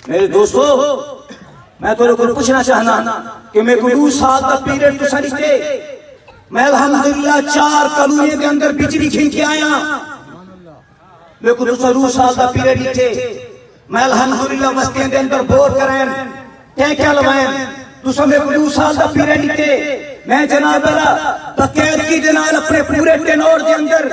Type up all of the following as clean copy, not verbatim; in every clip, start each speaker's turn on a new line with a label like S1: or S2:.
S1: میرے دوستو میں تو کو پوچھنا چاہنا کہ میں کو 2 سال کا پیریڈ تو سڑتے میں الحمدللہ 4 کالونی کے اندر بجلی کھین کے آیا میں کو 2 سال کا پیریڈ لیتے میں الحمدللہ وستین کے اندر بور کریں کیا لوائیں تو میں کو 2 سال کا پیریڈ لیتے میں جناب بقید کی دنال اپنے پورے ٹینور کے اندر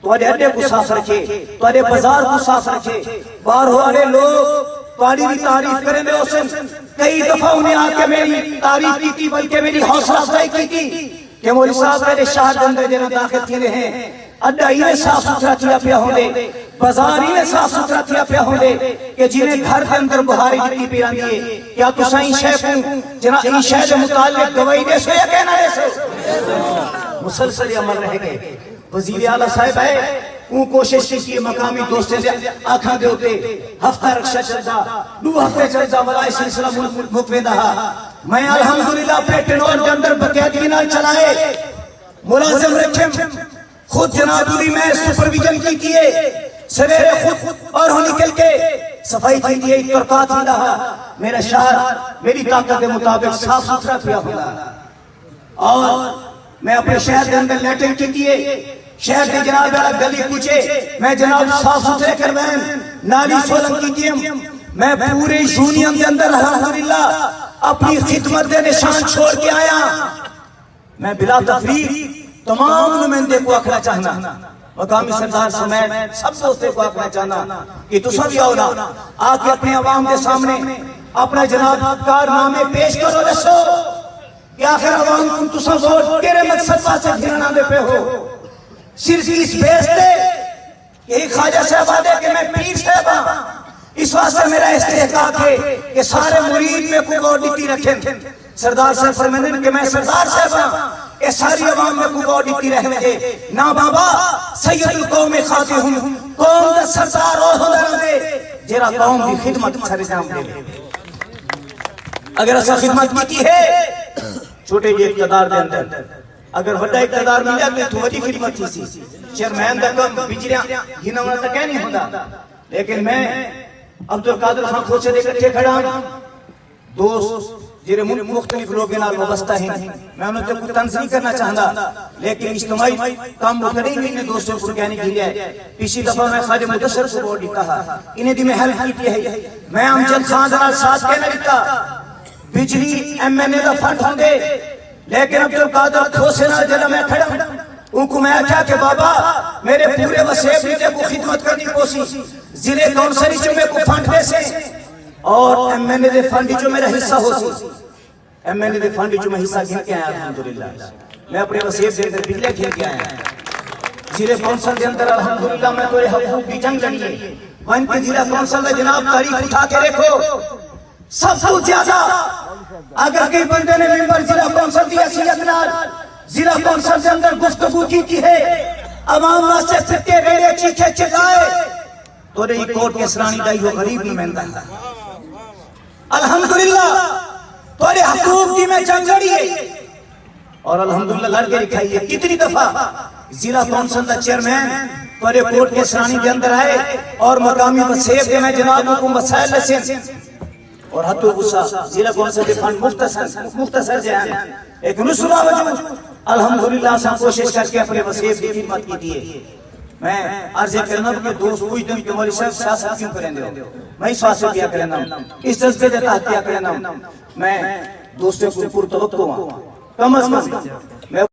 S1: تواڈے اڈے کو صاف رکھے تواڈے بازار کو صاف رکھے باہر والے لوگ تواڈی بھی تعریف کریں دے اسن کئی دفعہ انہیں آ کے میری تعریف کی تھی بلکہ میری حوصلہ افزائی کی تھی کہ مولوی صاحب میرے شہر کے اندر جنہیں داخل تھے ہیں اڈا ہی صاف ستھرا تھیا پیا ہوں دے بازار ہی صاف ستھرا تھیا پیا ہوں دے کہ جنہیں گھر کے اندر بہاری جتی پیران دیئے کیا تو سائیں شیخ ہوں جنہاں ان شہر متعلق گواہی دے سو یا کہنا دے سو مسلسل عمل رہ گئے وزیر اعلیٰ صاحب ہے ان کوشش کی مقامی دوستے سے آنکھاں دے ہوتے ہفتہ رکشہ چلتا 2 ہفتے چلتا ولائی سلسلہ مکوے دہا میں الحمدللہ پیٹنور کے اندر بقیدگی نال چلائے ملازم رکھیں خود جناب علی میں سپرویژن کی کیے سویرے خود اور ہو نکل کے صفائی کی دیئے ترکات ہی رہا میرا شہر میری طاقت کے مطابق صاف ستھرا کیا ہوگا اور میں اپنے شہر کے اندر لیٹن کی دیئے شہر کے جناب گلی کچھے میں جناب صاف ستھرے کروائیں نالی سولن کی دیئے میں پورے یونین کے اندر الحمدللہ اپنی خدمت دے نشان چھوڑ کے آیا میں بلا تفریق تمام نمائندے کو آکھنا چاہنا مقامی سردار سمیت سب دوستے کو آکھنا چاہنا کہ تو سب آؤ نا آکے اپنے عوام کے سامنے اپنا جناب کارنامے پیش کرو رسو کہ آخر عوام تم تو سب ووٹ تیرے مقصد پاسے گھرنا دے پہ ہو صرف اس بیس دے کہ ایک خواجہ صاحب آدھے کہ میں پیر صاحب ہاں اس واسطے میرا استحقاق ہے کہ سارے مرید میں کوئی اوڈیٹی رکھیں سردار صاحب فرمائیں کہ میں سردار صاحب ہاں اے ساری عوام میں کوئی اوڈیٹی رہنے دے نا بابا سید القوم خاطر ہوں قوم دا سردار اور ہوں دے جیرا قوم دی خدمت سر جام دے اگر ایسا خدمت کی ہے چھوٹے یہ اقتدار دے اندر اگر بڑا اقتدار مل جاتے تو وجی خدمت تھی سی چیئرمین دا کم بجریاں ہینا ہونا تک نہیں ہوتا لیکن میں عبدالقادر خان خود سے دیکھتے تھے کھڑا دوست جیرے مختلف لوگ انہا وابستہ ہیں میں انہوں نے کوئی تنظیم کرنا چاہتا لیکن اجتماعی کام مکڑی بھی انہیں دوستوں کو کہنے کی لیا ہے پیچھے دفعہ میں خواجہ مدثر کو بورڈی کہا انہیں دی میں حلق کی ہے میں امجد خان دنال ساتھ کہنا لکھتا بجلی ایم این اے دا فنڈ ہوں گے لیکن عبدالقادر کھوسینا جلہ میں کھڑا ان کو میں کہا کہ بابا میرے پورے وسیب لیتے کو خدمت کرنی کوسی ضلع کونسلی جو میں کو فنڈ دے سے اور ایم این اے دے فنڈی جو میرا حصہ ہو سی ایم این اے دے فنڈی جو میں حصہ گھن کے آیا الحمدللہ میں اپنے وسیب دے اندر بجلے گھن کے آیا ضلع کونسل دے اندر الحمدللہ میں کوئی حقوق کی جنگ لڑی ہے وہاں کی ضلع کونسل دے جناب تاریخ اٹھا کے دیکھو سب سے زیادہ اگر کئی بندے نے ممبر ضلع کونسل دی حیثیت نال ضلع کونسل دے اندر گفتگو کی ہے عوام واسطے سکے ریڑے چیخے چلائے تو رہی کوٹ کے سرانی دائی ہو غریب نمائندہ الحمدللہ تو رہی حقوق کی میں جنگ لڑی ہے اور الحمدللہ لڑ کے لکھائی ہے کتنی دفعہ ضلع کونسل دا چیئرمین تو رہی کوٹ کے سرانی دے اندر آئے اور مقامی وسیب کے میں جنابوں کو مسائل لسیں اور حتو غصہ ضلع کونسل دے فنڈ مختصر جہاں ایک نسلہ وجود الحمدللہ سا کوشش کر کے اپنے وسیب کی خدمت کی دیئے میں عرض کرنا کہ دوست کوئی دن کہ مولی صاحب سیاست کیوں کریں دے ہو میں اس واسطے کیا کرنا ہوں اس جذبے دیتا کیا کرنا ہوں میں دوستوں کو پر توقع ہوں کم از کم